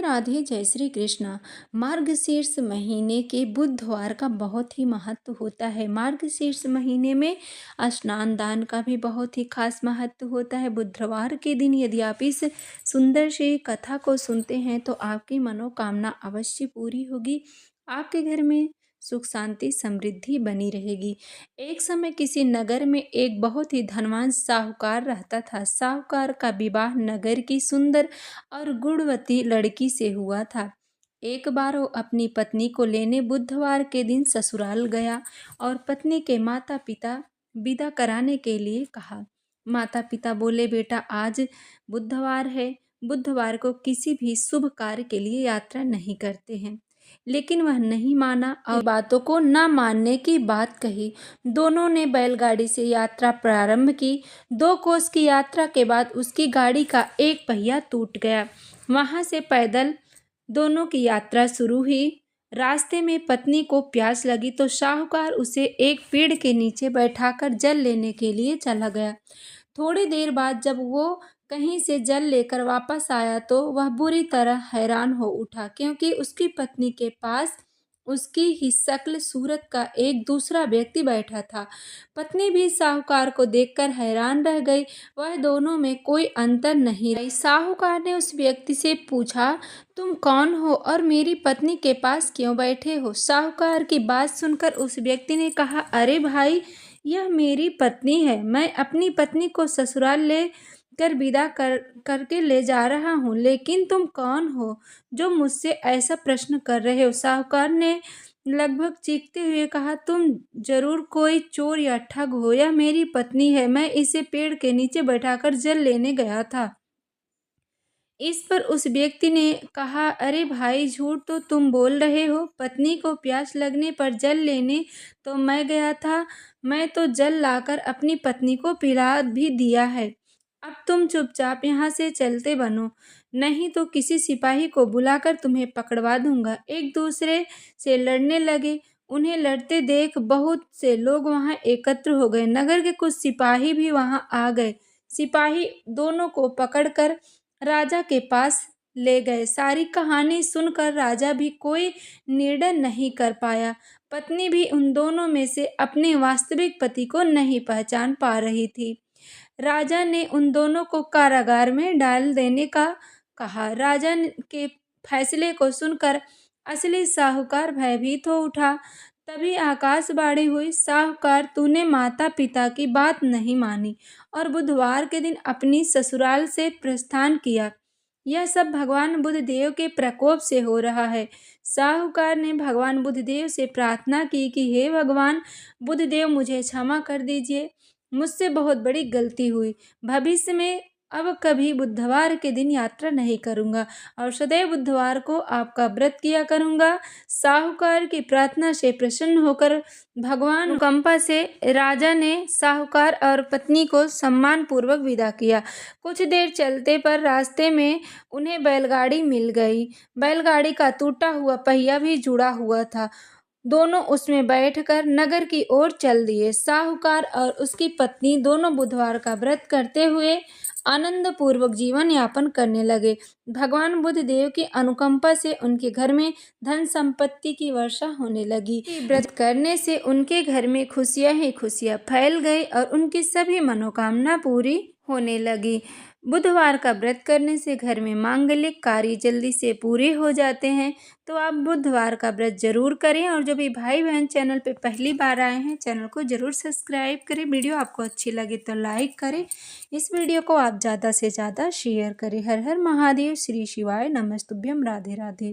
राधे जय श्री कृष्ण। मार्गशीर्ष महीने के बुधवार का बहुत ही महत्व होता है। मार्गशीर्ष महीने में स्नान दान का भी बहुत ही खास महत्व होता है। बुधवार के दिन यदि आप इस सुंदर सी कथा को सुनते हैं तो आपकी मनोकामना अवश्य पूरी होगी। आपके घर में सुख शांति समृद्धि बनी रहेगी। एक समय किसी नगर में एक बहुत ही धनवान साहूकार रहता था। साहूकार का विवाह नगर की सुंदर और गुणवती लड़की से हुआ था। एक बार वो अपनी पत्नी को लेने बुधवार के दिन ससुराल गया और पत्नी के माता पिता विदा कराने के लिए कहा। माता पिता बोले, बेटा आज बुधवार है, बुधवार को किसी भी शुभ कार्य के लिए यात्रा नहीं करते हैं। लेकिन वह नहीं माना और बातों को न मानने की बात कही। दोनों ने बैलगाड़ी से यात्रा प्रारंभ की। 2 कोस की यात्रा के बाद उसकी गाड़ी का एक पहिया टूट गया। वहां से पैदल दोनों की यात्रा शुरू हुई। रास्ते में पत्नी को प्यास लगी तो साहूकार उसे एक पेड़ के नीचे बैठाकर जल लेने के लिए चला गया। थोड़ी देर बाद जब वो कहीं से जल लेकर वापस आया तो वह बुरी तरह हैरान हो उठा, क्योंकि उसकी पत्नी के पास उसकी ही शक्ल सूरत का एक दूसरा व्यक्ति बैठा था। पत्नी भी साहूकार को देखकर हैरान रह गई। वह दोनों में कोई अंतर नहीं रही। साहूकार ने उस व्यक्ति से पूछा, तुम कौन हो और मेरी पत्नी के पास क्यों बैठे हो? साहूकार की बात सुनकर उस व्यक्ति ने कहा, अरे भाई, यह मेरी पत्नी है। मैं अपनी पत्नी को ससुराल ले कर विदा करके ले जा रहा हूँ। लेकिन तुम कौन हो जो मुझसे ऐसा प्रश्न कर रहे हो? साहूकार ने लगभग चीखते हुए कहा, तुम जरूर कोई चोर या ठग हो। यह मेरी पत्नी है, मैं इसे पेड़ के नीचे बैठाकर जल लेने गया था। इस पर उस व्यक्ति ने कहा, अरे भाई, झूठ तो तुम बोल रहे हो। पत्नी को प्यास लगने पर जल लेने तो मैं गया था। मैं तो जल लाकर अपनी पत्नी को पिला भी दिया है। अब तुम चुपचाप यहाँ से चलते बनो, नहीं तो किसी सिपाही को बुलाकर तुम्हें पकड़वा दूंगा। एक दूसरे से लड़ने लगे। उन्हें लड़ते देख बहुत से लोग वहां एकत्र हो गए। नगर के कुछ सिपाही भी वहां आ गए। सिपाही दोनों को पकड़कर राजा के पास ले गए। सारी कहानी सुनकर राजा भी कोई निर्णय नहीं कर पाया। पत्नी भी उन दोनों में से अपने वास्तविक पति को नहीं पहचान पा रही थी। राजा ने उन दोनों को कारागार में डाल देने का कहा। राजा के फैसले को सुनकर असली साहूकार भयभीत हो उठा। तभी आकाशवाणी हुई, साहूकार, तूने माता पिता की बात नहीं मानी और बुधवार के दिन अपनी ससुराल से प्रस्थान किया। यह सब भगवान बुद्धदेव के प्रकोप से हो रहा है। साहूकार ने भगवान बुद्धदेव से प्रार्थना की कि हे भगवान बुद्धदेव, मुझे क्षमा कर दीजिए। मुझसे बहुत बड़ी गलती हुई। भविष्य में अब कभी बुधवार के दिन यात्रा नहीं करूंगा और सदैव बुधवार को आपका व्रत किया करूंगा। साहूकार की प्रार्थना से प्रसन्न होकर भगवान अनुकंपा से राजा ने साहूकार और पत्नी को सम्मान पूर्वक विदा किया। कुछ देर चलते पर रास्ते में उन्हें बैलगाड़ी मिल गई। बैलगाड़ी का टूटा हुआ पहिया भी जुड़ा हुआ था। दोनों उसमें बैठकर नगर की ओर चल दिए। साहूकार और उसकी पत्नी दोनों बुधवार का व्रत करते हुए आनंद पूर्वक जीवन यापन करने लगे। भगवान बुद्ध देव की अनुकंपा से उनके घर में धन संपत्ति की वर्षा होने लगी। व्रत करने से उनके घर में खुशियां ही खुशियां फैल गई और उनकी सभी मनोकामना पूरी होने लगी। बुधवार का व्रत करने से घर में मांगलिक कार्य जल्दी से पूरे हो जाते हैं। तो आप बुधवार का व्रत जरूर करें। और जो भी भाई बहन चैनल पे पहली बार आए हैं, चैनल को जरूर सब्सक्राइब करें। वीडियो आपको अच्छी लगे तो लाइक करें। इस वीडियो को आप ज़्यादा से ज़्यादा शेयर करें। हर हर महादेव, श्री शिवाय नमस्तुभ्यम, राधे राधे।